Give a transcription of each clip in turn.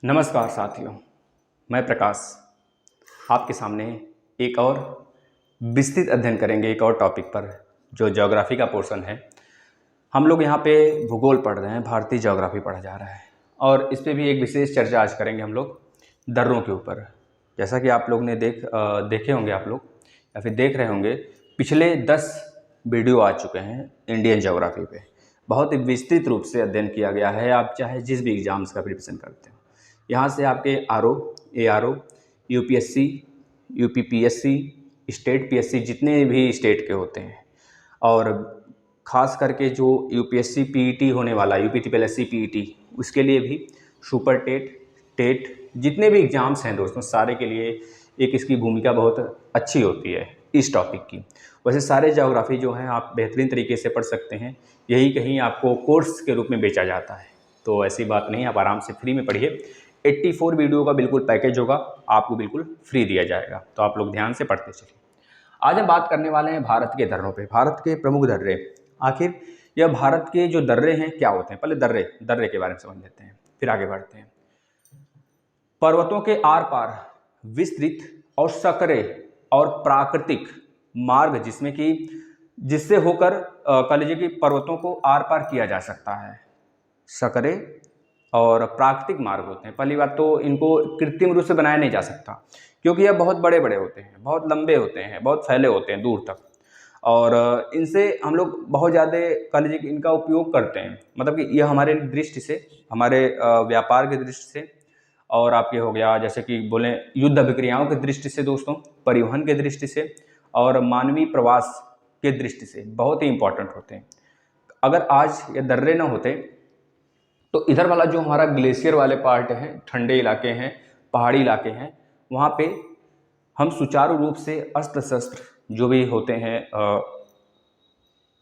नमस्कार साथियों, मैं प्रकाश आपके सामने एक और विस्तृत अध्ययन करेंगे एक और टॉपिक पर जो ज्योग्राफी का पोर्शन है। हम लोग यहाँ पे भूगोल पढ़ रहे हैं, भारतीय ज्योग्राफी पढ़ा जा रहा है और इस पे भी एक विशेष चर्चा आज करेंगे हम लोग दर्रों के ऊपर। जैसा कि आप लोग ने देखे होंगे आप लोग या फिर देख रहे होंगे, पिछले 10 वीडियो आ चुके हैं इंडियन ज्योग्राफी पे। बहुत ही विस्तृत रूप से अध्ययन किया गया है। आप चाहे जिस भी एग्जाम्स का प्रिपरेशन करते हो, यहाँ से आपके RO, ARO, UPSC, UPPSC, state PSC, जितने भी स्टेट के होते हैं, और ख़ास करके जो यूपीएससी पीईटी होने वाला, यूपीपीएससी पीईटी, उसके लिए भी सुपर टेट, टेट, जितने भी एग्ज़ाम्स हैं दोस्तों, सारे के लिए एक इसकी भूमिका बहुत अच्छी होती है इस टॉपिक की। वैसे सारे ज्योग्राफी जो हैं आप बेहतरीन तरीके से पढ़ सकते हैं, यही कहीं आपको कोर्स के रूप में बेचा जाता है, तो ऐसी बात नहीं, आप आराम से फ्री में पढ़िए। 84 वीडियो का बिल्कुल पैकेज होगा, आपको बिल्कुल फ्री दिया जाएगा, तो आप लोग ध्यान से पढ़ते चलिए। आज हम बात करने वाले हैं भारत के दर्रों पे, भारत के प्रमुख दर्रे। आखिर यह भारत के जो दर्रे हैं क्या होते हैं, पहले दर्रे के बारे में समझ लेते हैं, फिर आगे बढ़ते हैं। पर्वतों के आर पार विस्तृत और सकरे और प्राकृतिक मार्ग, जिससे होकर कह लीजिए कि पर्वतों को आर पार किया जा सकता है। सकरे और प्राकृतिक मार्ग होते हैं। पहली बात तो इनको कृत्रिम रूप से बनाया नहीं जा सकता, क्योंकि यह बहुत बड़े बड़े होते हैं, बहुत लंबे होते हैं, बहुत फैले होते हैं दूर तक, और इनसे हम लोग बहुत ज़्यादा कह लीजिए कि इनका उपयोग करते हैं। मतलब कि यह हमारे दृष्टि से, हमारे व्यापार की दृष्टि से, और आपके हो गया जैसे कि बोलें युद्ध अभिक्रियाओं की दृष्टि से दोस्तों, परिवहन के दृष्टि से और मानवीय प्रवास के दृष्टि से बहुत ही इम्पोर्टेंट होते हैं। अगर आज ये दर्रे न होते तो इधर वाला जो हमारा ग्लेशियर वाले पार्ट हैं, ठंडे इलाके हैं, पहाड़ी इलाके हैं, वहाँ पे हम सुचारू रूप से अस्त्र शस्त्र जो भी होते हैं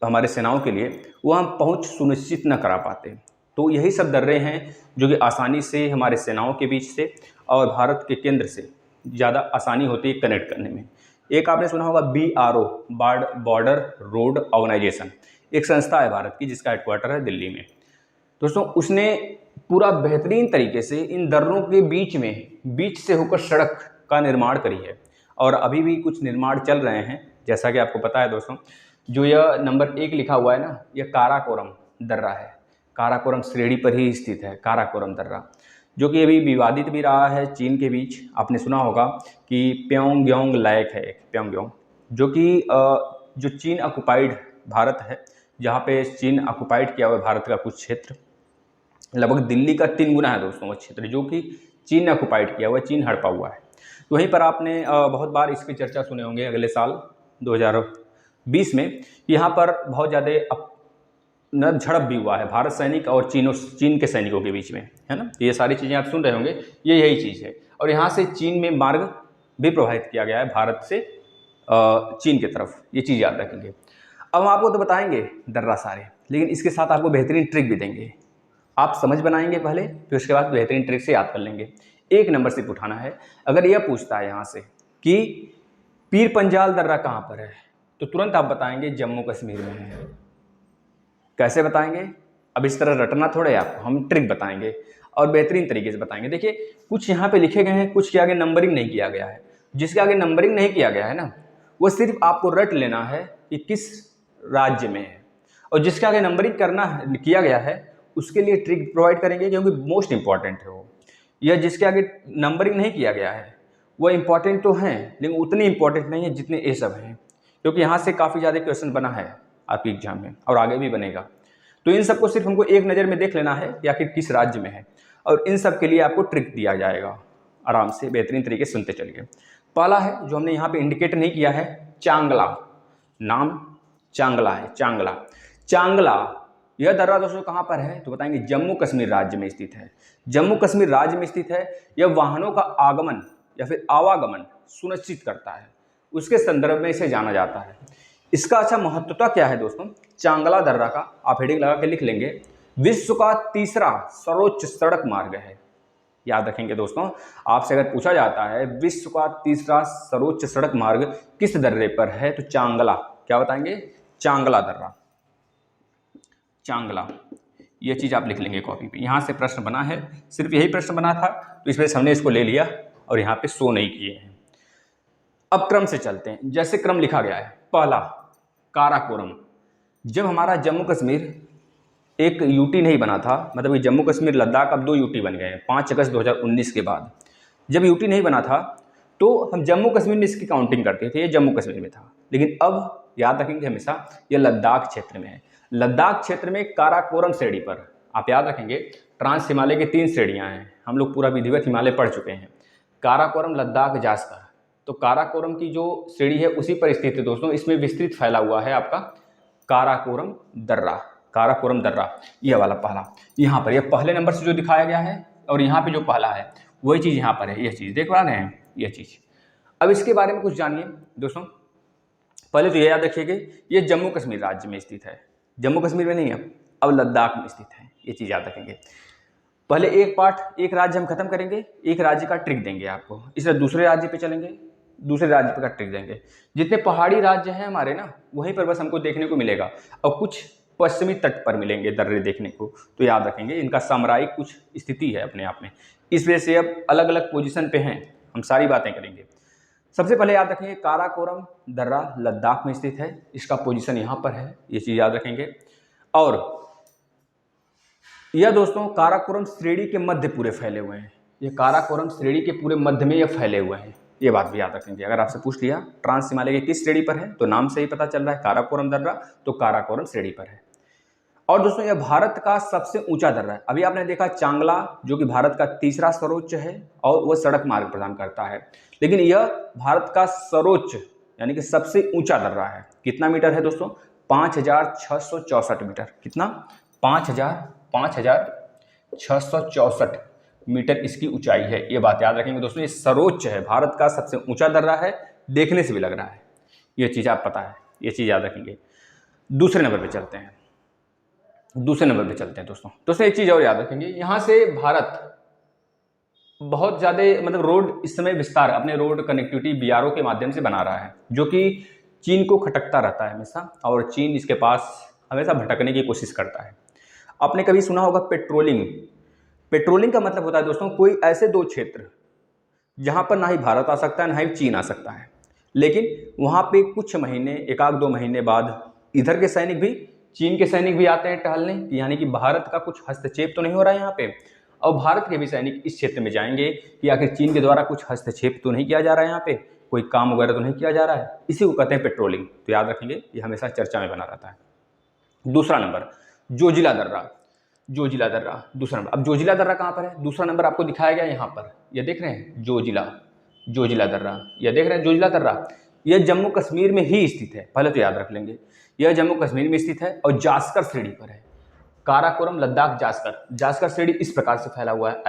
हमारे सेनाओं के लिए, वो हम पहुँच सुनिश्चित न करा पाते। तो यही सब दर्रे हैं जो कि आसानी से हमारे सेनाओं के बीच से और भारत के केंद्र से ज़्यादा आसानी होती है कनेक्ट करने में। एक आपने सुना होगा BRO, बॉर्डर रोड ऑर्गेनाइजेशन, एक संस्था है भारत की जिसका हेडक्वार्टर है दिल्ली में। दोस्तों उसने पूरा बेहतरीन तरीके से इन दर्रों के बीच से होकर सड़क का निर्माण करी है, और अभी भी कुछ निर्माण चल रहे हैं। जैसा कि आपको पता है दोस्तों, जो यह नंबर 1 लिखा हुआ है ना, यह काराकोरम दर्रा है। काराकोरम श्रेणी पर ही स्थित है काराकोरम दर्रा, जो कि अभी विवादित भी रहा है चीन के बीच। आपने सुना होगा कि प्योंगयांग लेक है, प्योंगयांग, जो कि जो चीन ऑक्युपाइड भारत है, जहाँ पे चीन ऑक्युपाइड किया हुआ है भारत का कुछ क्षेत्र, लगभग दिल्ली का 3 गुना है दोस्तों वो क्षेत्र, जो कि चीन ने ऑक्युपाइड किया हुआ है, चीन हड़पा हुआ है। तो वहीं पर आपने बहुत बार इसकी चर्चा सुने होंगे अगले साल 2020 में, यहाँ पर बहुत ज़्यादा झड़प भी हुआ है भारत सैनिक और चीन के सैनिकों के बीच में, है ना। ये सारी चीज़ें आप सुन रहे होंगे, ये यही चीज़ है। और यहाँ से चीन में मार्ग भी प्रभावित किया गया है, भारत से चीन की तरफ, ये चीज़ याद रखेंगे। अब हम आपको तो बताएंगे दर्रा सारे, लेकिन इसके साथ आपको बेहतरीन ट्रिक भी देंगे। आप समझ बनाएंगे पहले, फिर उसके बाद बेहतरीन ट्रिक से याद कर लेंगे। एक नंबर सिर्फ उठाना है। अगर यह पूछता है यहाँ से कि पीर पंजाल दर्रा कहाँ पर है, तो तुरंत आप बताएंगे जम्मू कश्मीर में है। कैसे बताएंगे? अब इस तरह रटना थोड़े आपको, हम ट्रिक बताएंगे और बेहतरीन तरीके से बताएंगे। देखिए कुछ यहाँ पे लिखे गए हैं, कुछ के आगे नंबरिंग नहीं किया गया है। जिसके आगे नंबरिंग नहीं किया गया है ना, वो सिर्फ आपको रट लेना है कि किस राज्य में है, और जिसके आगे नंबरिंग किया गया है उसके लिए ट्रिक प्रोवाइड करेंगे, क्योंकि मोस्ट इंपॉर्टेंट है वो। यह जिसके आगे नंबरिंग नहीं किया गया है वो इंपॉर्टेंट तो हैं, लेकिन उतनी इंपॉर्टेंट नहीं है जितने ये सब हैं, क्योंकि यहाँ से काफ़ी ज़्यादा क्वेश्चन बना है आपकी एग्जाम में और आगे भी बनेगा। तो इन सबको सिर्फ हमको एक नज़र में देख लेना है कि आखिर किस राज्य में है, और इन सब के लिए आपको ट्रिक दिया जाएगा। आराम से बेहतरीन तरीके से सुनते चलिए। पहला है जो हमने यहाँ पे इंडिकेट नहीं किया है, चांगला। नाम चांगला है, चांगला। यह दर्रा दोस्तों कहाँ पर है, तो बताएंगे जम्मू कश्मीर राज्य में स्थित है। जम्मू कश्मीर राज्य में स्थित है। यह वाहनों का आगमन या फिर आवागमन सुनिश्चित करता है, उसके संदर्भ में इसे जाना जाता है। इसका अच्छा महत्वता क्या है दोस्तों, चांगला दर्रा का आप हेडिंग लगा के लिख लेंगे, विश्व का तीसरा सर्वोच्च सड़क मार्ग है। याद रखेंगे दोस्तों, आपसे अगर पूछा जाता है विश्व का तीसरा सर्वोच्च सड़क मार्ग किस दर्रे पर है, तो चांगला, क्या बताएंगे, चांगला दर्रा, चांगला। ये चीज़ आप लिख लेंगे कॉपी पे। यहाँ से प्रश्न बना है, सिर्फ यही प्रश्न बना था, तो इस वजह से हमने इसको ले लिया और यहाँ पे शो नहीं किए हैं। अब क्रम से चलते हैं, जैसे क्रम लिखा गया है। पहला काराकोरम, जब हमारा जम्मू कश्मीर एक यूटी नहीं बना था, मतलब कि जम्मू कश्मीर लद्दाख अब 2 यूटी बन गए हैं 5 अगस्त 2019 के बाद। जब यूटी नहीं बना था तो हम जम्मू कश्मीर में इसकी काउंटिंग करते थे, ये जम्मू कश्मीर में था, लेकिन अब याद रखेंगे हमेशा ये लद्दाख क्षेत्र में है। लद्दाख क्षेत्र में काराकोरम श्रेणी पर आप याद रखेंगे, ट्रांस हिमालय की 3 श्रेणियां हैं, हम लोग पूरा विधिवत हिमालय पढ़ चुके हैं। काराकोरम, लद्दाख, जास्कर, तो काराकोरम की जो श्रेणी है उसी पर स्थित है दोस्तों। इसमें विस्तृत फैला हुआ है आपका काराकोरम दर्रा, काराकोरम दर्रा, यह वाला पहला यहाँ पर, यह पहले नंबर से जो दिखाया गया है, और यहाँ पे जो पहला है वही चीज़ यहाँ पर है, यह चीज़ देख पा रहे हैं, यह चीज़। अब इसके बारे में कुछ जानिए दोस्तों। पहले तो ये याद रखिएगा, ये जम्मू कश्मीर राज्य में स्थित है, जम्मू कश्मीर में नहीं है, अब लद्दाख में स्थित है, ये चीज़ याद रखेंगे। पहले एक पार्ट, एक राज्य हम खत्म करेंगे, एक राज्य का ट्रिक देंगे आपको, इसलिए दूसरे राज्य पे चलेंगे, दूसरे राज्य पे का ट्रिक देंगे। जितने पहाड़ी राज्य हैं हमारे ना, वहीं पर बस हमको देखने को मिलेगा, और कुछ पश्चिमी तट पर मिलेंगे दर्रे देखने को, तो याद रखेंगे इनका सामरिक कुछ स्थिति है अपने आप में, इस वजह से अब अलग अलग पोजीशन पे हैं, हम सारी बातें करेंगे। सबसे पहले याद रखेंगे काराकोरम दर्रा लद्दाख में स्थित है, इसका पोजीशन यहाँ पर है, ये चीज़ याद रखेंगे। और यह दोस्तों काराकोरम श्रेणी के मध्य पूरे फैले हुए हैं, ये काराकोरम श्रेणी के पूरे मध्य में ये फैले हुए हैं, ये बात भी याद रखेंगे। अगर आपसे पूछ लिया ट्रांस हिमालय के किस श्रेणी पर है, तो नाम से ही पता चल रहा है काराकोरम दर्रा, तो काराकोरम श्रेणी पर है। और दोस्तों यह भारत का सबसे ऊंचा दर्रा है। अभी आपने देखा चांगला जो कि भारत का तीसरा सर्वोच्च है और वह सड़क मार्ग प्रदान करता है, लेकिन यह भारत का सर्वोच्च यानी कि सबसे ऊंचा दर्रा है। कितना मीटर है दोस्तों? 5664 मीटर। कितना? 5664 मीटर इसकी ऊंचाई है, ये बात याद रखेंगे दोस्तों। ये सर्वोच्च है, भारत का सबसे ऊंचा दर्रा है, देखने से भी लग रहा है, ये चीज़ आप पता है, ये चीज़ याद रखेंगे। दूसरे नंबर पे चलते हैं, दोस्तों एक चीज़ और याद रखेंगे, यहाँ से भारत बहुत ज़्यादा मतलब रोड इस समय विस्तार अपने रोड कनेक्टिविटी BRO के माध्यम से बना रहा है, जो कि चीन को खटकता रहता है हमेशा, और चीन इसके पास हमेशा भटकने की कोशिश करता है। आपने कभी सुना होगा पेट्रोलिंग का मतलब होता है दोस्तों कोई ऐसे 2 क्षेत्र जहाँ पर ना ही भारत आ सकता है ना ही चीन आ सकता है, लेकिन वहाँ पे कुछ महीने, 1-2 महीने बाद इधर के सैनिक भी, चीन के सैनिक भी आते हैं टहलने, यानी कि भारत का कुछ हस्तक्षेप तो नहीं हो रहा है यहाँ पे, और भारत के भी सैनिक इस क्षेत्र में जाएंगे कि आखिर चीन के द्वारा कुछ हस्तक्षेप तो नहीं किया जा रहा है, यहाँ पे कोई काम वगैरह तो नहीं किया जा रहा है, इसी को कहते हैं पेट्रोलिंग। तो याद रखेंगे ये हमेशा चर्चा में बना रहता है। दूसरा नंबर जोजिला दर्रा, दूसरा नंबर। अब जोजिला दर्रा कहाँ पर है? दूसरा नंबर आपको दिखाया गया यहाँ पर, ये देख रहे हैं जोजिला दर्रा, ये देख रहे हैं जोजिला दर्रा, यह जम्मू कश्मीर में ही स्थित है, पहले तो याद रख लेंगे, यह जम्मू कश्मीर में स्थित है और जास्कर श्रेणी पर है। काराकोरम लद्दाख जास्कर श्रेणी इस प्रकार से फैला हुआ है,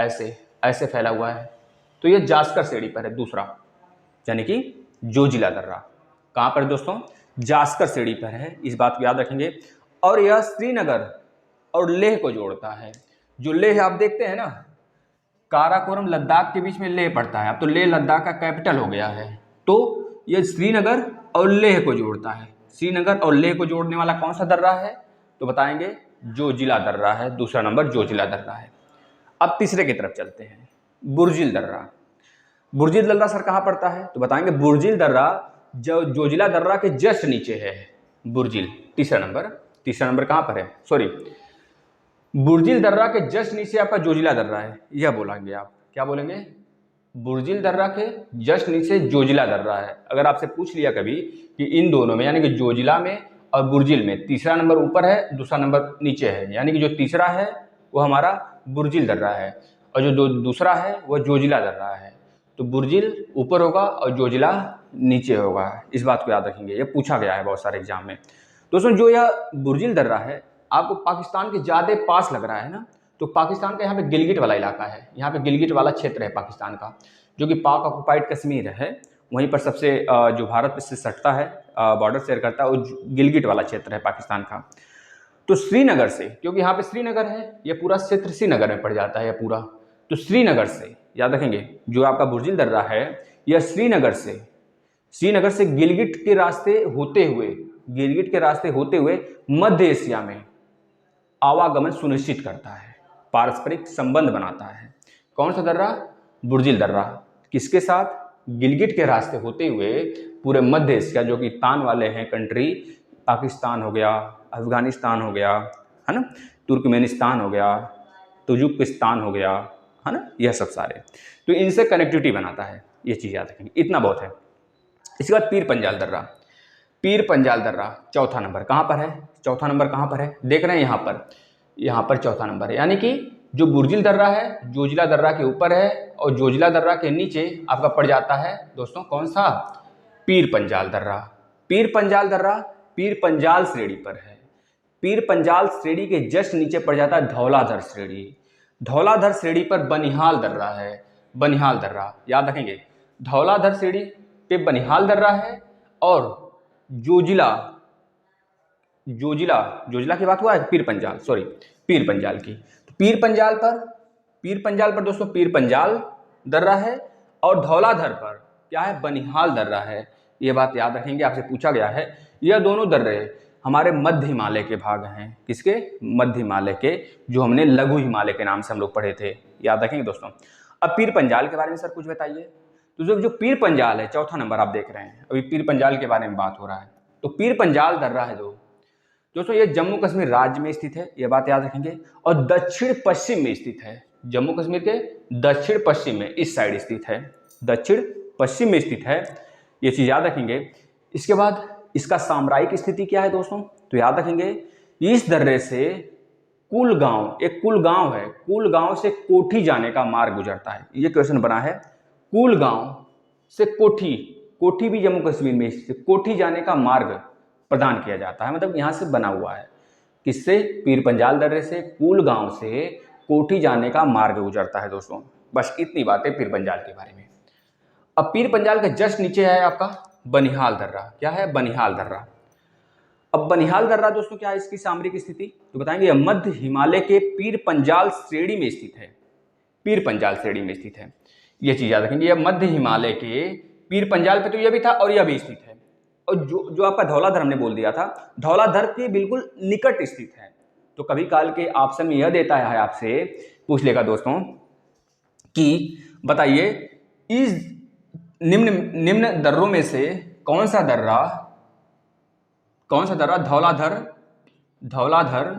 ऐसे फैला हुआ है, तो यह जास्कर श्रेणी पर है दूसरा, यानी कि जोजिला दर्रा कहाँ पर दोस्तों? जास्कर श्रेणी पर है, इस बात को याद रखेंगे। और यह श्रीनगर और लेह को जोड़ता है। जो लेह आप देखते हैं ना, काराकोरम लद्दाख के बीच में लेह पड़ता है, अब तो लेह लद्दाख का कैपिटल हो गया है, तो यह श्रीनगर और लेह को जोड़ता है। श्रीनगर और लेह को जोड़ने वाला कौन सा दर्रा है? तो बताएंगे जोजिला दर्रा है, दूसरा नंबर जोजिला दर्रा है। अब तीसरे की तरफ चलते हैं, बुर्जिल दर्रा सर कहाँ पड़ता है? तो बताएंगे बुर्जिल दर्रा जो जोजिला दर्रा के जस्ट नीचे है, बुर्जिल। तीसरा नंबर कहाँ पर है? सॉरी, बुर्जिल दर्रा के जस्ट नीचे आपका जोजिला दर्रा है, यह बोलेंगे आप, क्या बोलेंगे? बुर्जिल दर्रा के जस्ट नीचे जोजिला दर्रा है। अगर आपसे पूछ लिया कभी कि इन दोनों में, यानी कि जोजिला में और बुर्जिल में, तीसरा नंबर ऊपर है, दूसरा नंबर नीचे है, यानी कि जो तीसरा है वो हमारा बुर्जिल दर्रा है और जो दूसरा है वह जोजिला दर्रा है, तो बुर्जिल ऊपर होगा और जोजिला नीचे होगा, इस बात को याद रखेंगे, ये पूछा गया है बहुत सारे एग्जाम में। दोस्तों जो यह बुर्जिल दर्रा है आपको पाकिस्तान के ज़्यादा पास लग रहा है ना, तो पाकिस्तान का यहाँ पे गिलगिट वाला इलाका है, यहाँ पे गिलगिट वाला क्षेत्र है पाकिस्तान का, जो कि पाक ऑक्युपाइड कश्मीर है, वहीं पर सबसे जो भारत से सटता है, बॉर्डर शेयर करता है, वो गिलगिट वाला क्षेत्र है पाकिस्तान का। तो श्रीनगर से, क्योंकि यहाँ पे श्रीनगर है, ये पूरा क्षेत्र श्रीनगर में पड़ जाता है ये पूरा, तो श्रीनगर से याद रखेंगे जो आपका बुर्जिल दर्रा है, यह श्रीनगर से गिलगिट के रास्ते होते हुए मध्य एशिया में आवागमन सुनिश्चित करता है, पारस्परिक संबंध बनाता है। कौन सा दर्रा? बुर्जिल दर्रा। किसके साथ? गिलगिट के रास्ते होते हुए पूरे मध्य एशिया, जो कि तान वाले हैं कंट्री, पाकिस्तान हो गया, अफगानिस्तान हो गया, है ना, तुर्कमेनिस्तान हो गया, तुर्कमेनिस्तान हो गया, है ना, यह सब सारे, तो इनसे कनेक्टिविटी बनाता है। ये चीज़ याद रखेंगे, इतना बहुत है। इसके बाद पीर पंजाल दर्रा। पीर पंजाल दर्रा चौथा नंबर कहाँ पर है? चौथा नंबर कहाँ पर है? देख रहे हैं यहाँ पर चौथा नंबर है। यानी कि जो बुर्जिल दर्रा है जोजिला दर्रा के ऊपर है, और जोजिला दर्रा के नीचे आपका पड़ जाता है दोस्तों कौन सा? पीर पंजाल दर्रा। पीर पंजाल दर्रा पीर पंजाल श्रेणी पर है। पीर पंजाल श्रेणी के जस्ट नीचे पड़ जाता है धौलाधर श्रेणी। धौलाधर श्रेणी पर बनिहाल दर्रा है। बनिहाल दर्रा याद रखेंगे, धौलाधर श्रेणी पे बनिहाल दर्रा है, और जोजिला जोजिला जोजिला की बात हुआ है, पीर पंजाल, सॉरी पीर पंजाल की। तो पीर पंजाल पर दोस्तों पीर पंजाल दर्रा है, और धौलाधर पर क्या है? बनिहाल दर्रा है। ये बात याद रखेंगे, आपसे पूछा गया है। यह दोनों दर्रे हमारे मध्य हिमालय के भाग हैं। किसके? मध्य हिमालय के, जो हमने लघु हिमालय के नाम से हम लोग पढ़े थे, याद रखेंगे दोस्तों। अब पीर पंजाल के बारे में सर कुछ बताइए। तो जो पीर पंजाल है चौथा नंबर आप देख रहे हैं, अभी पीर पंजाल के बारे में बात हो रहा है। तो पीर पंजाल दर्रा है दोस्तों, ये जम्मू कश्मीर राज्य में स्थित है, ये बात याद रखेंगे, और दक्षिण पश्चिम में स्थित है। जम्मू कश्मीर के दक्षिण पश्चिम में, इस साइड स्थित है, दक्षिण पश्चिम में स्थित है, ये चीज याद रखेंगे। इसके बाद इसका सामरिक स्थिति क्या है दोस्तों? तो याद रखेंगे, इस दर्रे से कुलगांव, एक कुलगांव है, कुलगांव से कोठी जाने का मार्ग गुजरता है। ये क्वेश्चन बना है, कुलगांव से कोठी, कोठी भी जम्मू कश्मीर में स्थित, कोठी जाने का मार्ग प्रदान किया जाता है, मतलब यहाँ से बना हुआ है। किससे? पीर पंजाल दर्रे से कुलगांव से कोठी जाने का मार्ग गुजरता है दोस्तों। बस इतनी बातें पीर पंजाल के बारे में। अब पीर पंजाल के जस्ट नीचे है आपका बनिहाल दर्रा। क्या है? बनिहाल दर्रा। अब बनिहाल दर्रा दोस्तों क्या है इसकी सामरिक स्थिति? तो बताएंगे, यह मध्य हिमालय के पीर पंजाल श्रेणी में स्थित है। पीर पंजाल श्रेणी में स्थित है, यह चीज याद रखेंगे। यह मध्य हिमालय के पीर पंजाल पे तो यह भी था और यह भी स्थित है। और जो आपका धौलाधर हमने बोल दिया था, धौलाधर के बिल्कुल निकट स्थित है। तो कभी काल के ऑप्शन में यह देता है, आपसे पूछ लेगा दोस्तों कि बताइए इस निम्न दर्रों में से कौन सा दर्रा धौलाधर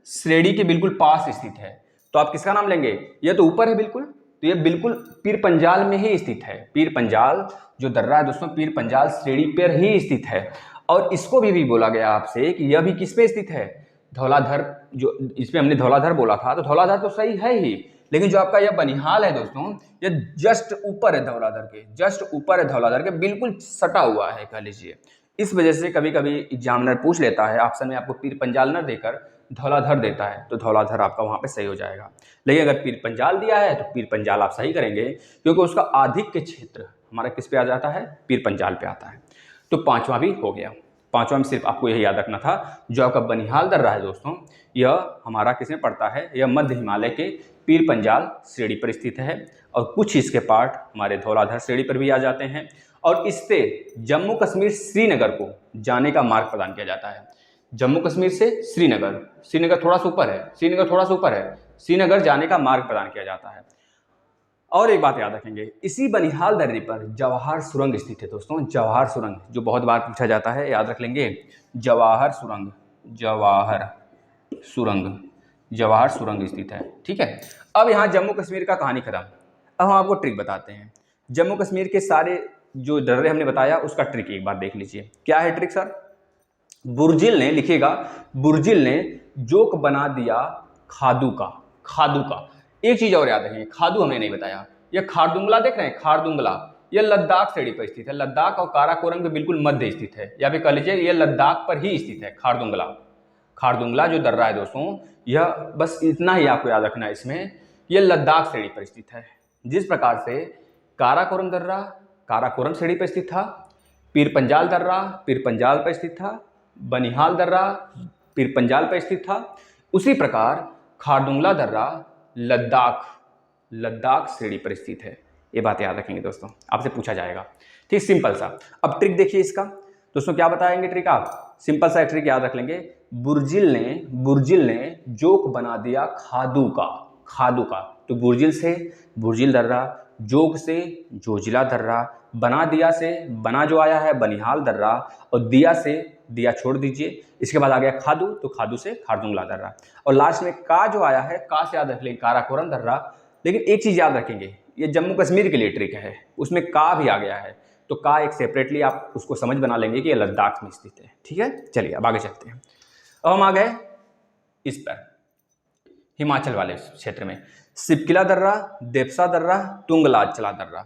श्रेणी के बिल्कुल पास स्थित है? तो आप किसका नाम लेंगे? यह तो ऊपर है बिल्कुल, तो यह बिल्कुल पीर पंजाल में ही स्थित है। पीर पंजाल जो दर्रा है दोस्तों, पीर पंजाल श्रेणी पर ही स्थित है। और इसको भी बोला गया आपसे कि यह भी किस पे स्थित है? धौलाधर, जो इसमें हमने धौलाधर बोला था, तो धौलाधर तो सही है ही, लेकिन जो आपका यह बनिहाल है दोस्तों, यह जस्ट ऊपर है धौलाधर के, जस्ट ऊपर है धौलाधर के, बिल्कुल सटा हुआ है कह लीजिए। इस वजह से कभी कभी एग्जामिनर पूछ लेता है ऑप्शन में, आपको पीर पंजाल न देकर धौलाधर देता है, तो धौलाधर आपका वहाँ पे सही हो जाएगा। लेकिन अगर पीर पंजाल दिया है तो पीर पंजाल आप सही करेंगे, क्योंकि उसका आधिक्य क्षेत्र हमारा किस पे आ जाता है? पीर पंजाल पे आता है। तो पांचवा भी हो गया। पांचवा में सिर्फ आपको यही याद रखना था, जो आपका बनिहाल दर्रा है दोस्तों, यह हमारा किस में पड़ता है? यह मध्य हिमालय के पीर पंजाल श्रेणी पर स्थित है, और कुछ इसके पार्ट हमारे धौलाधर श्रेणी पर भी आ जाते हैं। और इससे जम्मू कश्मीर श्रीनगर को जाने का मार्ग प्रदान किया जाता है। जम्मू कश्मीर से श्रीनगर थोड़ा सा ऊपर है, श्रीनगर जाने का मार्ग प्रदान किया जाता है। और एक बात याद रखेंगे, इसी बनिहाल दर्रे पर जवाहर सुरंग स्थित है दोस्तों। जवाहर सुरंग जो बहुत बार पूछा जाता है, याद रख लेंगे, जवाहर सुरंग स्थित है। ठीक है, अब यहाँ जम्मू कश्मीर का कहानी खत्म। अब हम आपको ट्रिक बताते हैं। जम्मू कश्मीर के सारे जो दर्रे हमने बताया उसका ट्रिक एक बार देख लीजिए। क्या है ट्रिक सर? बुर्जिल ने, लिखिएगा, बुर्जिल ने जोक बना दिया खादू का। एक चीज और याद रखेंगे, खादू हमने नहीं बताया। यह खारदुंगला देख रहे हैं, खारदुंगला, यह लद्दाख श्रेणी पर स्थित है। लद्दाख और काराकोरम के बिल्कुल मध्य स्थित है, या फिर कह लीजिए यह लद्दाख पर ही स्थित है। खारदुंगला जो दर्रा है दोस्तों, यह बस इतना ही आपको याद रखना है इसमें, यह लद्दाख श्रेणी पर स्थित है। जिस प्रकार से काराकोरम दर्रा काराकोरम श्रेणी पर स्थित था, पीर पंजाल दर्रा पीर पंजाल पर स्थित था, बनिहाल दर्रा पीर पंजाल पर स्थित था, उसी प्रकार खारदुंगला दर्रा लद्दाख श्रेणी पर स्थित है। ये बात याद रखेंगे दोस्तों, आपसे पूछा जाएगा। ठीक, सिंपल सा। अब ट्रिक देखिए इसका दोस्तों, क्या बताएंगे ट्रिक आप? सिंपल सा ट्रिक याद रख लेंगे, बुर्जिल ने जोक बना दिया खादू का। तो बुर्जिल से बुर्जिल दर्रा, जोक से जोजिला दर्रा, बना दिया से बना जो आया है बनिहाल दर्रा, और दिया से दिया छोड़ दीजिए, इसके बाद आ गया खादू, तो खादू से खारदुंगला दर्रा, और लास्ट में का जो आया है का से याद रख लेंगे काराकोरम दर्रा। लेकिन एक चीज़ याद रखेंगे, ये जम्मू कश्मीर के लिए ट्रिक है, उसमें का भी आ गया है, तो का एक सेपरेटली आप उसको समझ बना लेंगे कि ये लद्दाख में स्थित है। ठीक है, चलिए अब आगे चलते हैं। अब हम आ गए इस पर हिमाचल वाले क्षेत्र में, सिपकिला दर्रा, देपसा दर्रा, तुंगलाचला दर्रा।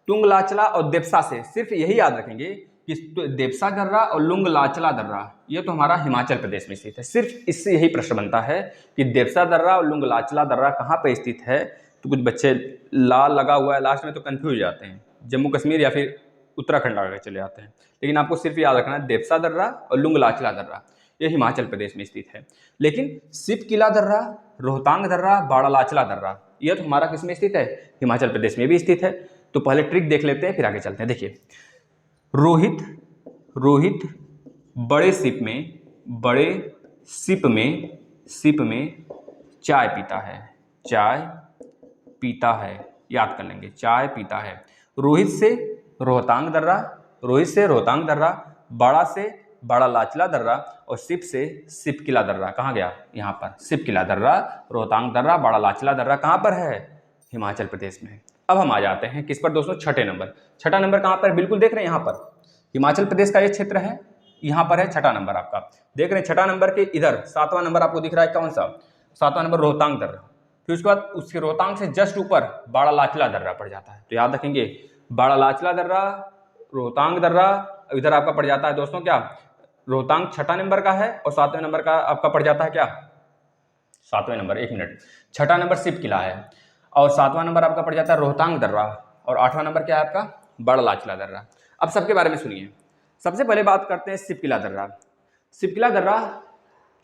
तुंगलाचला और देपसा से सिर्फ यही याद रखेंगे कि देपसा दर्रा और लुंगलाचला दर्रा ये तो हमारा हिमाचल प्रदेश में स्थित है। सिर्फ इससे यही प्रश्न बनता है कि देपसा दर्रा और लुंगलाचला दर्रा कहाँ पर स्थित है। तो कुछ बच्चे लाल लगा हुआ है लास्ट में तो कंफ्यूज हो जाते हैं, जम्मू कश्मीर या फिर उत्तराखंड आगे चले जाते हैं। लेकिन आपको सिर्फ याद रखना है देपसा दर्रा और लुंगलाचला दर्रा ये हिमाचल प्रदेश में स्थित है। लेकिन सिपकिला दर्रा, रोहतांग दर्रा, बाड़ालाचला दर्रा यह तो हमारा किस में स्थित है, हिमाचल प्रदेश में भी स्थित है। तो पहले ट्रिक देख लेते हैं फिर आगे चलते हैं। देखिए, रोहित बड़े सिप में चाय पीता है, याद कर लेंगे, चाय पीता है। रोहित से रोहतांग दर्रा, बड़ा से बाड़ालाचला दर्रा, और सिप से सिपकिला दर्रा। कहाँ गया, यहाँ पर सिपकिला दर्रा, रोहतांग दर्रा, बाड़ालाचला दर्रा कहाँ पर है, हिमाचल प्रदेश में। अब हम आ जाते हैं किस पर दोस्तों, छठे नंबर कहाँ पर, बिल्कुल देख रहे हैं यहाँ पर हिमाचल प्रदेश का ये क्षेत्र है, यहाँ पर है छठा नंबर आपका, देख रहे हैं छठा नंबर के इधर 7वां नंबर आपको दिख रहा है, कौन सा 7वां नंबर, रोहतांग दर्रा। फिर उसके बाद उसके रोहतांग से जस्ट ऊपर बाड़ालाचला दर्रा पड़ जाता है। तो याद रखेंगे बाड़ालाचला दर्रा, रोहतांग दर्रा, इधर आपका पड़ जाता है दोस्तों क्या, रोहतांग छठा नंबर का है, और 7वें नंबर का आपका पड़ जाता है क्या, 7वें नंबर, एक मिनट, छठा नंबर सिपकिला है, और 7वां नंबर आपका पड़ जाता है रोहतांग दर्रा, और 8वां नंबर क्या है आपका, बाड़ालाचला दर्रा। अब सबके बारे में सुनिए। सबसे पहले बात करते हैं सिपकिला दर्रा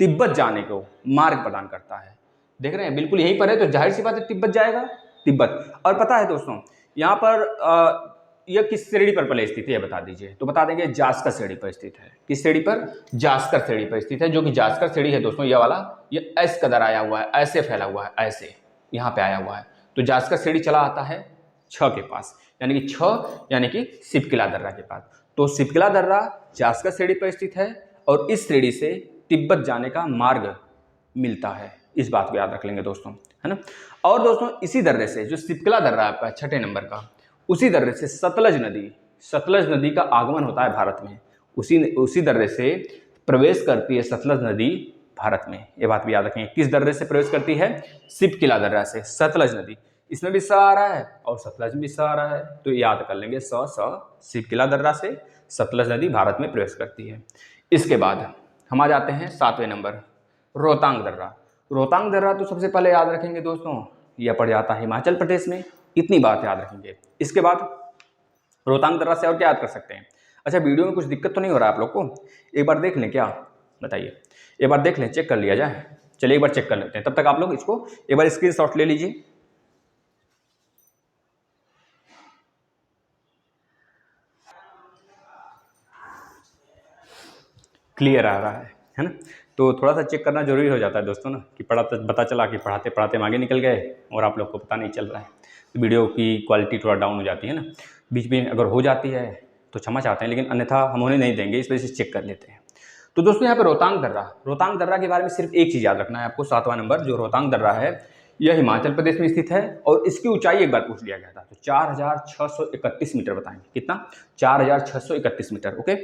तिब्बत जाने को मार्ग प्रदान करता है। देख रहे हैं बिल्कुल यहीं पर है, तो जाहिर सी बात है तिब्बत जाएगा, तिब्बत। और पता है दोस्तों यहाँ पर यह किस श्रेणी पर पहले स्थित है बता दीजिए, तो बता देंगे जास्कर श्रेणी पर स्थित है। किस श्रेणी पर, जास्कर श्रेणी पर स्थित है, जो कि जास्कर श्रेणी है दोस्तों, यह वाला, ये ऐस कदर आया हुआ है, ऐसे फैला हुआ है, ऐसे यहाँ पे आया हुआ है। तो जास्कर श्रेणी चला आता है 6 के पास, यानी कि 6 यानी कि सिपकिला दर्रा के पास। तो सिपकिला दर्रा जास्कर श्रेणी पर स्थित है, और इस श्रेणी से तिब्बत जाने का मार्ग मिलता है, इस बात को याद रख लेंगे दोस्तों, है ना। और दोस्तों इसी दर्रे से, जो सिपकिला दर्रा है आपका छठे नंबर का, उसी दर्रे से सतलज नदी का आगमन होता है भारत में। उसी दर्रे से प्रवेश करती है सतलज नदी भारत में, ये बात भी याद रखेंगे। किस दर्रे से प्रवेश करती है, सिपकिला दर्रा से सतलज नदी, इसमें भी स आ रहा है और सतलज में भी स आ रहा है, तो याद कर लेंगे सिपकिला दर्रा से सतलज नदी भारत में प्रवेश करती है। इसके बाद हम आ जाते हैं 7वें नंबर, रोहतांग दर्रा तो सबसे पहले याद रखेंगे दोस्तों, यह पड़ जाता है हिमाचल प्रदेश में, इतनी बात याद रखेंगे। इसके बाद रोहतांग दर्रा से और क्या याद कर सकते हैं। अच्छा, वीडियो में कुछ दिक्कत तो नहीं हो रहा है आप लोग को, एक बार देख लें क्या, बताइए, एक बार देख लें, चेक कर लिया जाए। चलिए एक बार चेक कर लेते हैं, तब तक आप लोग इसको एक बार स्क्रीनशॉट ले लीजिए। क्लियर आ रहा है ना। तो थोड़ा सा चेक करना जरूरी हो जाता है दोस्तों ना, कि पता चला कि पढ़ाते पढ़ाते हम आगे निकल गए और आप लोग को पता नहीं चल रहा है, तो वीडियो की क्वालिटी थोड़ा डाउन हो जाती है ना। बीच में अगर हो जाती है तो क्षमा चाहते हैं, लेकिन अन्यथा हम उन्हें नहीं देंगे, इस वजह से चेक कर लेते हैं। तो दोस्तों यहाँ पर रोहतांग दर्रा के बारे में सिर्फ एक चीज़ याद रखना है आपको, 7वां नंबर जो रोहतांग दर्रा है यह हिमाचल प्रदेश में स्थित है, और इसकी ऊंचाई एक बार पूछ लिया गया था, तो 4631 मीटर बताएंगे, कितना, 4631 मीटर। ओके,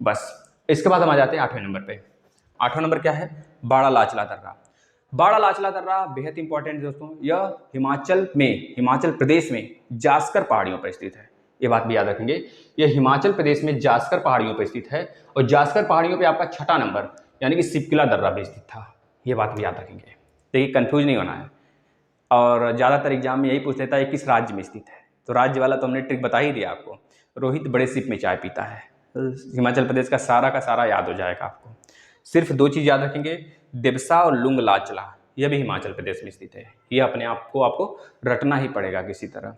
बस। इसके बाद हम आ जाते हैं 8वें नंबर पे। 8वां नंबर क्या है, बाड़ालाचला दर्रा बेहद इंपॉर्टेंट दोस्तों, यह हिमाचल प्रदेश में जास्कर पहाड़ियों पर स्थित है, ये बात भी याद रखेंगे। यह हिमाचल प्रदेश में जास्कर पहाड़ियों पर स्थित है, और जास्कर पहाड़ियों पे आपका छठा नंबर यानी कि सिपकिला दर्रा भी स्थित था, ये बात भी याद रखेंगे। देखिए कंफ्यूज नहीं होना है, और ज़्यादातर एग्जाम में यही पूछ लेता है किस राज्य में स्थित है, तो राज्य वाला तो हमने ट्रिक बता ही दिया आपको, रोहित बड़े सिप में चाय पीता है, हिमाचल प्रदेश का सारा याद हो जाएगा आपको। सिर्फ 2 चीज़ याद रखेंगे, देपसा और लुंगलाचला, यह भी हिमाचल प्रदेश में स्थित है, यह अपने आप को आपको रटना ही पड़ेगा किसी तरह।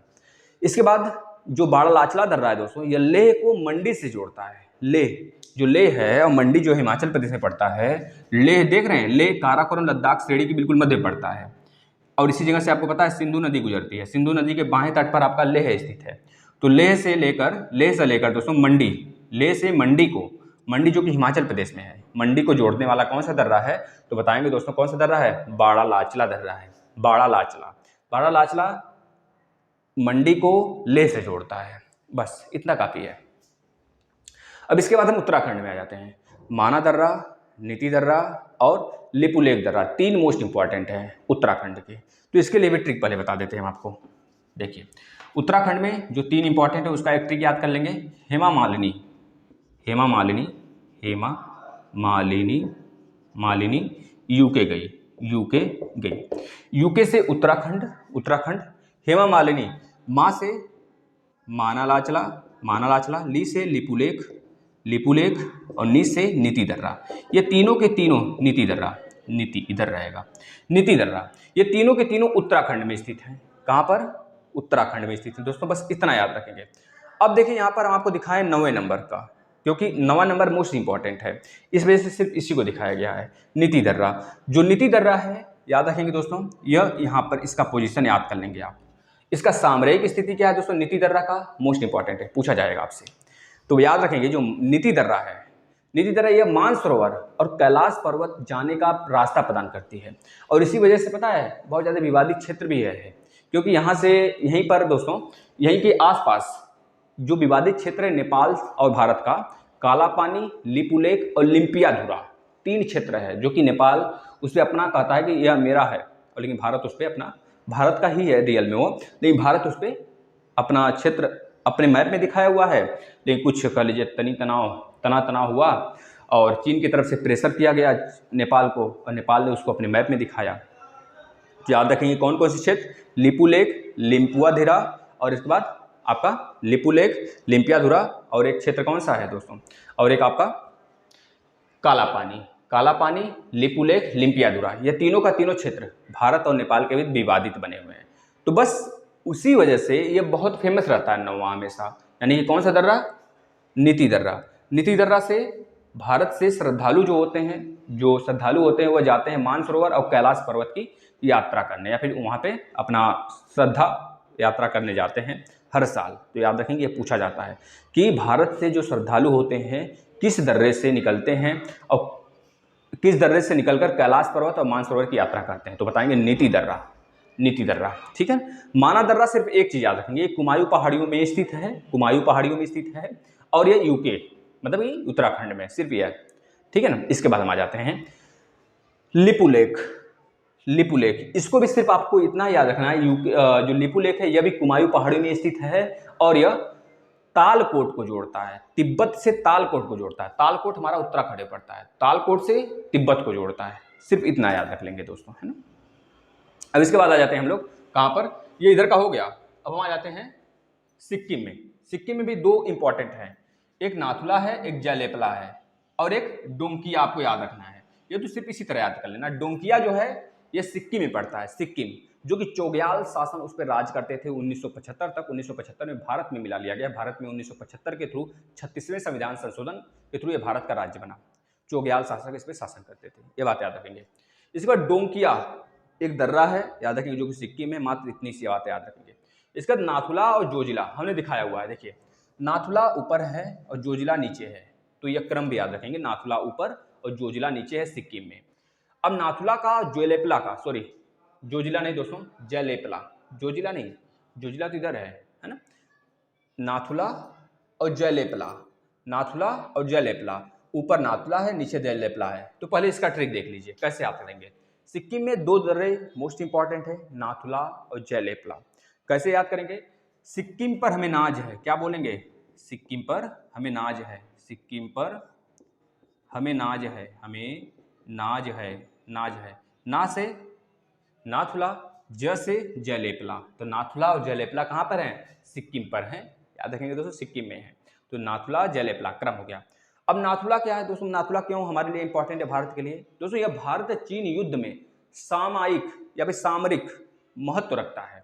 इसके बाद जो बाड़ालाचला दर्रा है दोस्तों, यह लेह को मंडी से जोड़ता है, लेह, जो लेह है और मंडी जो हिमाचल प्रदेश में पड़ता है, लेह देख रहे हैं, लेह काराकोरम लद्दाख श्रेणी के बिल्कुल मध्य पड़ता है। और इसी जगह से आपको पता है सिंधु नदी गुजरती है, सिंधु नदी के बाएं तट पर आपका लेह स्थित है। तो लेह से लेकर दोस्तों मंडी, लेह से मंडी को, मंडी जो कि हिमाचल प्रदेश में है, मंडी को जोड़ने वाला कौन सा दर्रा है, तो बताएंगे दोस्तों कौन सा दर्रा है, बाड़ा लाचला दर्रा है। बाड़ा लाचला मंडी को लेह से जोड़ता है। बस इतना काफ़ी है। अब इसके बाद हम उत्तराखंड में आ जाते हैं। माना दर्रा, नीति दर्रा और लिपुलेख दर्रा, 3 मोस्ट इंपॉर्टेंट हैं उत्तराखंड के। तो इसके लिए भी ट्रिक पहले बता देते हैं हम आपको। देखिए उत्तराखंड में जो 3 इंपॉर्टेंट है उसका एक ट्रिक याद कर लेंगे। हेमा मालिनी यूके गई। यूके से उत्तराखंड, हेमा मालिनी, माँ से माना लाचला, ली से लिपुलेख और नी से नीति दर्रा। ये तीनों के तीनों नीति इधर रहेगा, नीति दर्रा, ये तीनों के तीनों उत्तराखंड में स्थित हैं। कहाँ पर, उत्तराखंड में स्थित है दोस्तों, बस इतना याद रखेंगे। अब देखिए यहाँ पर हम आपको दिखाएं 9वें नंबर का, क्योंकि 9वां नंबर मोस्ट इंपॉर्टेंट है, इस वजह से सिर्फ इसी को दिखाया गया है। नीति दर्रा, जो नीति दर्रा है याद रखेंगे दोस्तों, यह यहाँ पर इसका पोजीशन याद कर लेंगे आप। इसका सामरिक स्थिति क्या है दोस्तों, नीति दर्रा का मोस्ट इंपॉर्टेंट है, पूछा जाएगा आपसे। तो याद रखेंगे जो नीति दर्रा है, नीति दर्रा यह मानसरोवर और कैलाश पर्वत जाने का रास्ता प्रदान करती है। और इसी वजह से पता है बहुत ज़्यादा विवादित क्षेत्र भी है, क्योंकि यहाँ से यहीं पर दोस्तों, यहीं के आसपास जो विवादित क्षेत्र है नेपाल और भारत का, काला पानी, लिपुलेख और लिम्पियाधुरा, 3 क्षेत्र है जो कि नेपाल उस पर अपना कहता है कि यह मेरा है, और लेकिन भारत उस पर अपना, भारत का ही है रियल में वो, लेकिन भारत उस पर अपना क्षेत्र अपने मैप में दिखाया हुआ है। लेकिन कुछ कह लीजिए तनाव हुआ और चीन की तरफ से प्रेशर किया गया नेपाल को, और नेपाल ने उसको अपने मैप में दिखाया। याद रखेंगे कौन कौन से क्षेत्र, लिपुलेख, लिम्पुआधुरा, और इसके बाद आपका लिपुलेख, लिम्पियाधुरा, और एक क्षेत्र कौन सा है दोस्तों, और एक आपका काला पानी, लिपुलेख, लिम्पियाधुरा, ये तीनों का तीनों क्षेत्र भारत और नेपाल के बीच विवादित बने हुए हैं। तो बस उसी वजह से ये बहुत फेमस रहता है 9वां हमेशा। यानी कि कौन सा दर्रा, नीति दर्रा से भारत से श्रद्धालु जो होते हैं वह जाते हैं मानसरोवर और कैलाश पर्वत की यात्रा करने, या फिर वहाँ पे अपना श्रद्धा यात्रा करने जाते हैं हर साल। तो याद रखेंगे, ये पूछा जाता है कि भारत से जो श्रद्धालु होते हैं किस दर्रे से निकलते हैं और किस दर्रे से निकलकर कैलाश पर्वत और मानसरोवर की यात्रा करते हैं। तो बताएंगे नीति दर्रा, ठीक है। माना दर्रा सिर्फ एक चीज़ याद रखेंगे, कुमायूं पहाड़ियों में स्थित है, और ये यूके मतलब ये उत्तराखंड में सिर्फ यह, ठीक है ना। इसके बाद हम आ जाते हैं लिपुलेख, इसको भी सिर्फ आपको इतना याद रखना है, जो लिपुलेख है यह भी कुमायूं पहाड़ियों में स्थित है, और यह तालकोट को जोड़ता है, तिब्बत से तालकोट को जोड़ता है। तालकोट हमारा उत्तराखंड में पड़ता है, तालकोट से तिब्बत को जोड़ता है, सिर्फ इतना याद रख लेंगे दोस्तों, है ना। अब इसके बाद आ जाते हैं हम लोग कहाँ पर, ये इधर का हो गया। अब हम आ जाते हैं सिक्किम में भी 2 इंपॉर्टेंट हैं, एक नाथुला है, एक जयलेपला है, और एक डोंकिया आपको याद रखना है। ये तो सिर्फ इसी तरह याद कर लेना। डोंकिया जो है ये सिक्किम में पड़ता है, सिक्किम जो कि चोग्याल शासन उस पर राज करते थे 1975 तक। 1975 में भारत में मिला लिया गया। भारत में 1975 के थ्रू 36वें संविधान संशोधन के थ्रू ये भारत का राज्य बना। चोग्याल शासक इस पर शासन करते थे, ये बात याद रखेंगे। इसके बाद डोंकिया एक दर्रा है, याद रखेंगे, जो कि सिक्किम में, मात्र इतनी सी बातें याद रखेंगे। इसके बाद नाथुला और जोजिला हमने दिखाया हुआ है, देखिए नाथुला ऊपर है और जोजिला नीचे है, तो यह क्रम भी याद रखेंगे, नाथुला ऊपर और जोजिला नीचे है सिक्किम में। अब नाथुला का जोजिला नहीं दोस्तों, जयलेपला, जोजिला नहीं, जोजिला तो इधर है ना। नाथुला और जयलेपला, ऊपर नाथुला है, नीचे जयलेपला है। तो पहले इसका ट्रिक देख लीजिए कैसे याद करेंगे। सिक्किम में 2 दर्रे मोस्ट इंपॉर्टेंट है, नाथुला और जयलेपला। कैसे याद करेंगे, सिक्किम पर हमें नाज है, क्या बोलेंगे, सिक्किम पर हमें नाज है, ना से नाथुला, ज से जयलेपला। तो नाथुला और जयलेपला कहाँ पर हैं, सिक्किम पर हैं, याद रखेंगे दोस्तों, सिक्किम में है। तो नाथुला जयलेपला क्रम हो गया। अब नाथुला क्या है दोस्तों, नाथुला क्यों हमारे लिए इंपॉर्टेंट है भारत के लिए दोस्तों, यह भारत चीन युद्ध में सामयिक या फिर सामरिक महत्व रखता है,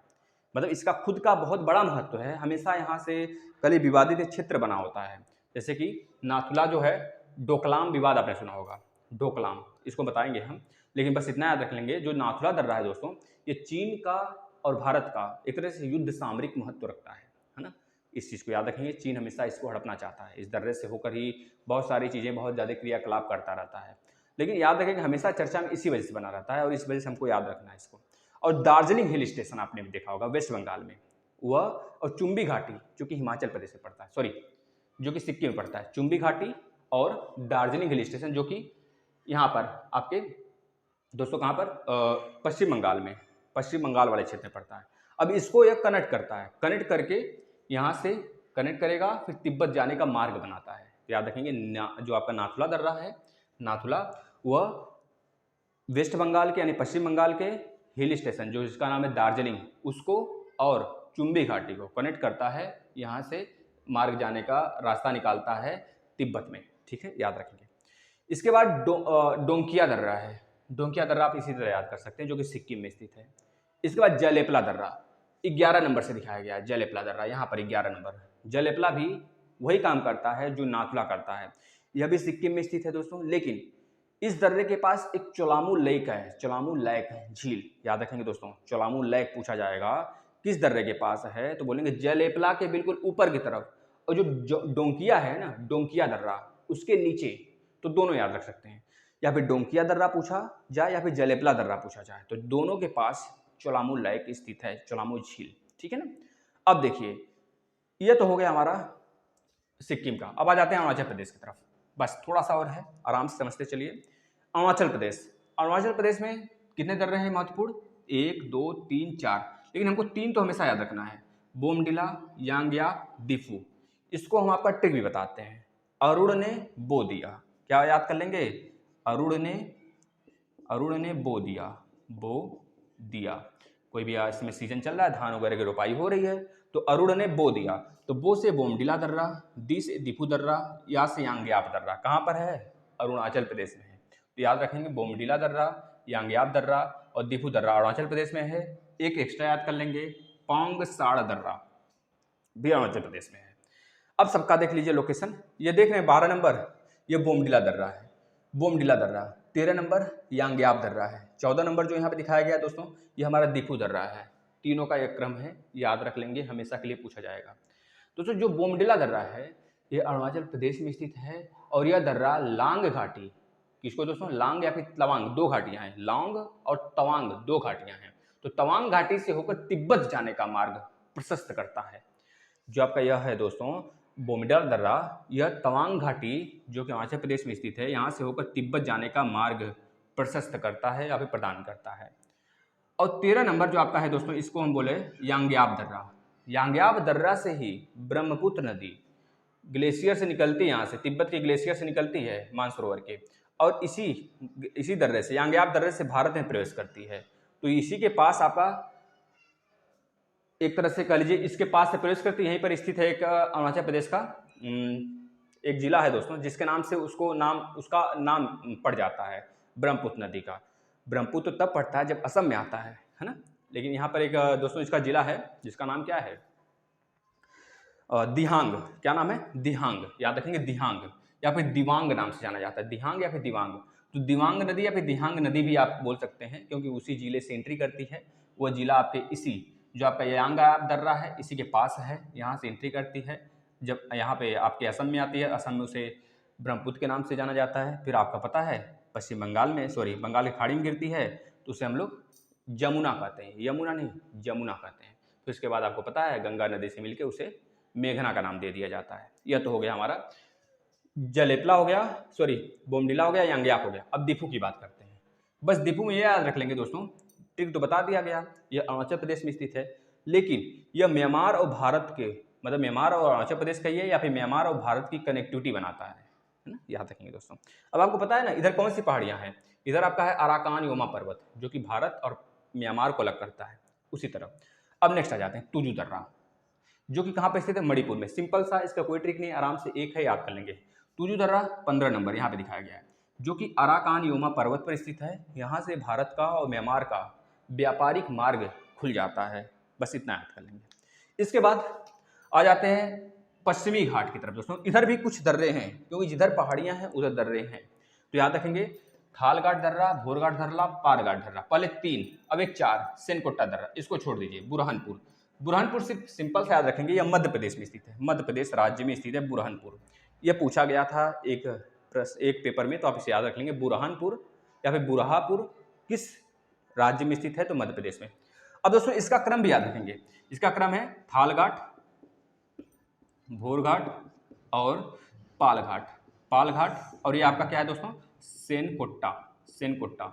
मतलब इसका खुद का बहुत बड़ा महत्व है। हमेशा यहाँ से कभी विवादित क्षेत्र बना होता है, जैसे कि नाथुला जो है, डोकलाम विवाद आपने सुना होगा, डोकलाम, इसको बताएंगे हम, लेकिन बस इतना याद रख लेंगे, जो नाथुला दर्रा है दोस्तों, ये चीन का और भारत का एक तरह से युद्ध सामरिक महत्व रखता है ना। इस चीज़ को याद रखेंगे, चीन हमेशा इसको हड़पना चाहता है, इस दर्रे से होकर ही बहुत सारी चीज़ें, बहुत ज़्यादा क्रियाकलाप करता रहता है, लेकिन याद रखेंगे हमेशा चर्चा में इसी वजह से बना रहता है, और इस वजह से हमको याद रखना है इसको। और दार्जिलिंग हिल स्टेशन आपने भी देखा होगा वेस्ट बंगाल में, वह, और चुंबी घाटी जो कि हिमाचल प्रदेश में पड़ता है, सॉरी जो कि सिक्किम में पड़ता है, चुंबी घाटी और दार्जिलिंग हिल स्टेशन जो कि यहाँ पर आपके दोस्तों कहाँ पर, पश्चिम बंगाल में, पश्चिम बंगाल वाले क्षेत्र में पड़ता है। अब इसको यह कनेक्ट करता है, कनेक्ट करके यहाँ से कनेक्ट करेगा, फिर तिब्बत जाने का मार्ग बनाता है। याद रखेंगे जो आपका नाथुला दर्रा है, नाथुला, वह वेस्ट बंगाल के यानी पश्चिम बंगाल के हिल स्टेशन जो जिसका नाम है दार्जिलिंग, उसको और चुंबी घाटी को कनेक्ट करता है, यहाँ से मार्ग जाने का रास्ता निकालता है तिब्बत में, ठीक है, याद रखेंगे। इसके बाद डोंकिया दर्रा है, डोंकिया दर्रा आप इसी तरह याद कर सकते हैं, जो कि सिक्किम में स्थित है। इसके बाद जलेपला दर्रा 11 नंबर से दिखाया गया है, जलेपला दर्रा यहाँ पर 11 नंबर। जलेपला भी वही काम करता है जो नाथुला करता है, यह भी सिक्किम में स्थित है दोस्तों, लेकिन इस दर्रे के पास एक चोलामू लेक है, चोलामू लेक है, झील, याद रखेंगे दोस्तों, चोलामू लेक पूछा जाएगा किस दर्रे के पास है, तो बोलेंगे जलेपला के बिल्कुल ऊपर की तरफ, और जो डोंकिया है ना, डोंकिया दर्रा, उसके नीचे, तो दोनों याद रख सकते हैं, या फिर डोंकिया दर्रा पूछा जाए या फिर जलेपला दर्रा पूछा जाए, तो दोनों के पास चोलामू लेक स्थित है, चोलामू झील, ठीक है ना। अब देखिए, यह तो हो गया हमारा सिक्किम का। अब आ जाते हैं अरुणाचल प्रदेश की तरफ, बस थोड़ा सा और है, आराम से समझते चलिए। अरुणाचल प्रदेश, अरुणाचल प्रदेश में कितने दर्रे हैं महत्वपूर्ण, 1 2 3 4, लेकिन हमको 3 तो हमेशा याद रखना है, बोमडिला, यांग्या, दिफू। इसको हम आपका ट्रिक भी बताते हैं, अरुण ने बो दिया, क्या याद कर लेंगे, अरुण ने बो दिया, कोई भी इसमें सीजन चल रहा है, धान वगैरह की रोपाई हो रही है, तो अरुण ने बो दिया, तो बो से बोमडिला दर्रा, दी से दिफू दर्रा, या से यांग्याप दर्रा, कहाँ पर है, अरुणाचल प्रदेश में है। तो याद रखेंगे बोमडिला दर्रा, यांग्याप दर्रा और दिफू दर्रा अरुणाचल प्रदेश में है। एक एक्स्ट्रा याद कर लेंगे, पोंग साड़ दर्रा भी अरुणाचल प्रदेश में है। अब सबका देख लीजिए लोकेशन, ये देख रहे हैं 12 नंबर ये बोमडिला दर्रा है, बोमडिला दर्रा, 13 नंबर यांग्याप दर्रा है, 14 नंबर जो यहाँ पे दिखाया गया है दोस्तों, ये हमारा दिफू दर्रा है। तीनों का एक क्रम है, याद रख लेंगे, हमेशा के लिए पूछा जाएगा। दोस्तों जो बोमडिला दर्रा है ये अरुणाचल प्रदेश में स्थित है, और यह दर्रा लांग घाटी, किसको दोस्तों, लांग या फिर तवांग, 2 घाटियां हैं, लांग और तवांग 2 घाटियां हैं, तो तवांग घाटी से होकर तिब्बत जाने का मार्ग प्रशस्त करता है। जो आपका यह है दोस्तों बोमडिला दर्रा, यह तवांग घाटी जो कि अरुणाचल प्रदेश में स्थित है, यहाँ से होकर तिब्बत जाने का मार्ग प्रशस्त करता है या फिर प्रदान करता है। और 13 नंबर जो आपका है दोस्तों, इसको हम बोले यांग्याप दर्रा, यांग्याप दर्रा से ही ब्रह्मपुत्र नदी ग्लेशियर से निकलती है, यहाँ से तिब्बत के ग्लेशियर से निकलती है मानसरोवर के, और इसी दर्रे से, यांग्याप दर्रे से भारत में प्रवेश करती है। तो इसी के पास आपका एक तरह से कह लीजिए इसके पास से प्रवेश करती है, यहीं पर स्थित है एक अरुणाचल प्रदेश का एक जिला है दोस्तों, जिसके नाम से उसका नाम पड़ जाता है ब्रह्मपुत्र नदी का। ब्रह्मपुत्र तब पड़ता है जब असम में आता है ना, लेकिन यहाँ पर एक दोस्तों इसका जिला है जिसका नाम क्या है, दिहांग, क्या नाम है, दिहांग, याद रखेंगे दिहांग, या फिर दिवांग नाम से जाना जाता है, दिहांग या फिर दिवांग। तो दिवांग नदी या फिर दिहांग नदी भी आप बोल सकते हैं, क्योंकि उसी जिले से एंट्री करती है, वह जिला आपके इसी जो आपका यांग्याप दर्रा है इसी के पास है, यहाँ से एंट्री करती है, जब यहाँ पे आपके असम में आती है, असम में उसे ब्रह्मपुत्र के नाम से जाना जाता है। फिर आपका पता है पश्चिम बंगाल में, बंगाल की खाड़ी में गिरती है, तो उसे हम लोग जमुना कहते हैं, यमुना नहीं जमुना कहते हैं। फिर इसके बाद आपको पता है गंगा नदी से मिलकर उसे मेघना का नाम दे दिया जाता है। यह तो हो गया हमारा जलेपला हो गया, बोमडिला हो गया, यांग्याप हो गया। अब दिफू की बात करते हैं, बस दिफू में यह याद रख लेंगे दोस्तों, ट्रिक तो बता दिया गया, यह अरुणाचल प्रदेश में स्थित है, लेकिन यह म्यांमार और भारत के, मतलब म्यांमार और अरुणाचल प्रदेश का ही है, या फिर म्यांमार और भारत की कनेक्टिविटी बनाता है ना, याद रखेंगे दोस्तों। अब आपको पता है ना इधर कौन सी पहाड़ियाँ हैं, इधर आपका है अराकान योमा पर्वत, जो कि भारत और म्यांमार को अलग करता है उसी तरफ। अब नेक्स्ट आ जाते हैं तुजू दर्रा, जो कि कहाँ पे स्थित है, मणिपुर में। सिंपल सा, इसका कोई ट्रिक नहीं, आराम से एक है, याद कर लेंगे। तुजू दर्रा 15 नंबर यहाँ पे दिखाया गया है, जो कि अराकान योमा पर्वत पर स्थित है, यहाँ से भारत का और म्यांमार का व्यापारिक मार्ग खुल जाता है, बस इतना याद कर लेंगे। इसके बाद आ जाते हैं पश्चिमी घाट की तरफ दोस्तों। इधर भी कुछ दर्रे हैं, क्योंकि जिधर पहाड़ियां हैं उधर दर्रे हैं, तो याद रखेंगे थालघाट दर्रा, भोरघाट दर्रा, पारघाट दर्रा, पहले 3, अब एक 4, सेनकोट्टा दर्रा, इसको छोड़ दीजिए। बुरहानपुर, बुरहानपुर सिर्फ सिंपल से याद रखेंगे, यह मध्य प्रदेश में स्थित है, मध्य प्रदेश राज्य में स्थित है बुरहानपुर। यह पूछा गया था एक पेपर में, तो आप इसे याद रख लेंगे, बुरहानपुर या फिर बुरहापुर किस राज्य में स्थित है, तो मध्य प्रदेश में। अब दोस्तों इसका क्रम भी याद रखेंगे, इसका क्रम है थालघाट, भोरघाट और पालघाट, पालघाट, और ये आपका क्या है दोस्तों, सेनकोट्टा, सेनकोट्टा।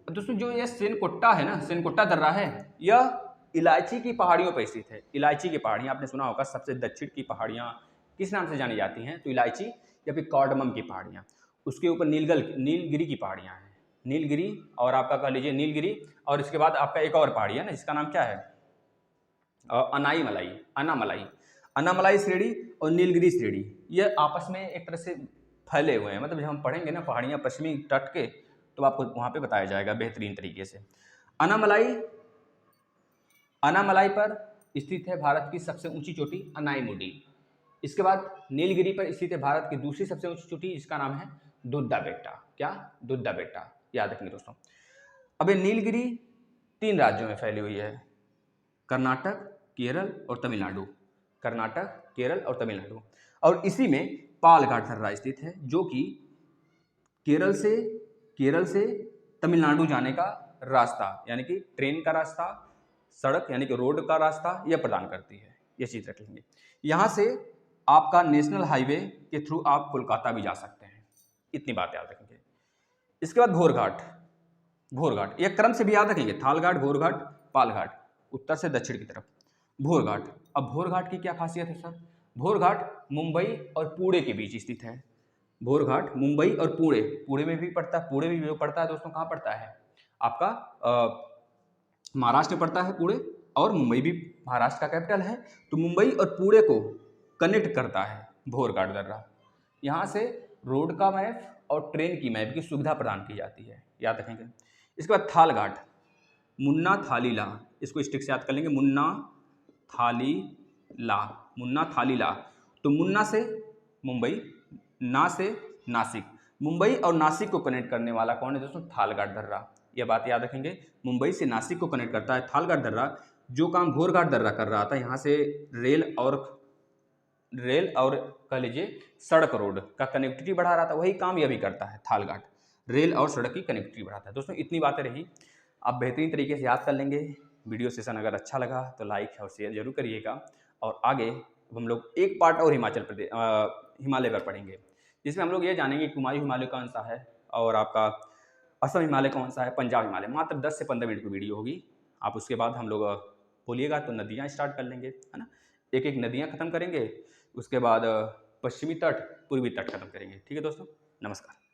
दोस्तों जो ये सेनकोट्टा है ना, सेनकोट्टा दर्रा है, यह इलायची की पहाड़ियों पर स्थित है। इलायची की पहाड़ियाँ आपने सुना होगा, सबसे दक्षिण की पहाड़ियाँ किस नाम से जानी जाती हैं, तो इलायची या फिर कार्डमम की पहाड़ियाँ। उसके ऊपर नीलगिरी की पहाड़ियाँ हैं, नीलगिरी, और आपका कह लीजिए नीलगिरी, और इसके बाद आपका एक और पहाड़ी है ना जिसका नाम क्या है, अनाईमलाई, अनामलाई, अनामलाई श्रेणी और नीलगिरी श्रेणी, ये आपस में एक तरह से फैले हुए हैं। मतलब जब हम पढ़ेंगे ना पहाड़ियाँ पश्चिमी तट के, तो आपको वहाँ पे बताया जाएगा बेहतरीन तरीके से। अनामलाई, अनामलाई पर स्थित है भारत की सबसे ऊंची चोटी अनाईमुडी। इसके बाद नीलगिरी पर स्थित है भारत की दूसरी सबसे ऊंची चोटी, जिसका नाम है दुद्धा बेट्टा। क्या, दुद्धा बेट्टा, याद रखेंगे दोस्तों। अब ये नीलगिरी 3 राज्यों में फैली हुई है, कर्नाटक, केरल और तमिलनाडु, कर्नाटक, केरल और तमिलनाडु। और इसी में पालघाट दर्रा स्थित है, जो कि केरल से तमिलनाडु जाने का रास्ता, यानी कि ट्रेन का रास्ता, सड़क यानी कि रोड का रास्ता यह प्रदान करती है। ये चीज़ रख लेंगे। यहाँ से आपका नेशनल हाईवे के थ्रू आप कोलकाता भी जा सकते हैं, इतनी बात याद रखेंगे। इसके बाद भोरघाट, भोरघाट यह क्रम से भी याद रखेंगे, थालघाट, भोरघाट, पालघाट, उत्तर से दक्षिण की तरफ भोरघाट। अब भोरघाट की क्या खासियत है सर, भोरघाट मुंबई और पुणे के बीच स्थित है। भोरघाट मुंबई और पुणे, पुणे में भी पड़ता है, पुणे भी जो पड़ता है दोस्तों कहाँ पड़ता है, आपका महाराष्ट्र में पड़ता है पुणे, और मुंबई भी महाराष्ट्र का कैपिटल है। तो मुंबई और पुणे को कनेक्ट करता है भोरघाट दर्रा। यहाँ से रोड का मैप और ट्रेन की मैप की सुविधा प्रदान की जाती है, याद रखेंगे। इसके बाद थालघाट, मुन्ना थालीला, इसको स्टिक से याद कर लेंगे, मुन्ना थालीला, मुन्ना थालीला। तो मुन्ना से मुंबई, ना से नासिक, मुंबई और नासिक को कनेक्ट करने वाला कौन है दोस्तों, थालघाट दर्रा। यह बात याद रखेंगे, मुंबई से नासिक को कनेक्ट करता है थालघाट दर्रा। जो काम भोरघाट दर्रा कर रहा था, यहाँ से रेल और कह लीजिए सड़क रोड का कनेक्टिविटी बढ़ा रहा था, वही काम यह भी करता है थालघाट, रेल और सड़क की कनेक्टिविटी बढ़ाता है। दोस्तों इतनी बातें रही, आप बेहतरीन तरीके से याद कर लेंगे। वीडियो सेशन अगर अच्छा लगा तो लाइक और शेयर जरूर करिएगा। और आगे हम लोग एक पार्ट और हिमालय पर पढ़ेंगे, जिसमें हम लोग ये जानेंगे कुमायूं हिमालय कौन सा है, और आपका असम हिमालय कौन सा है, पंजाब हिमालय। मात्र 10 से 15 मिनट की वीडियो होगी। आप उसके बाद हम लोग बोलिएगा तो नदियाँ स्टार्ट कर लेंगे, है ना, एक एक नदियाँ खत्म करेंगे, उसके बाद पश्चिमी तट, पूर्वी तट खत्म करेंगे। ठीक है दोस्तों, नमस्कार।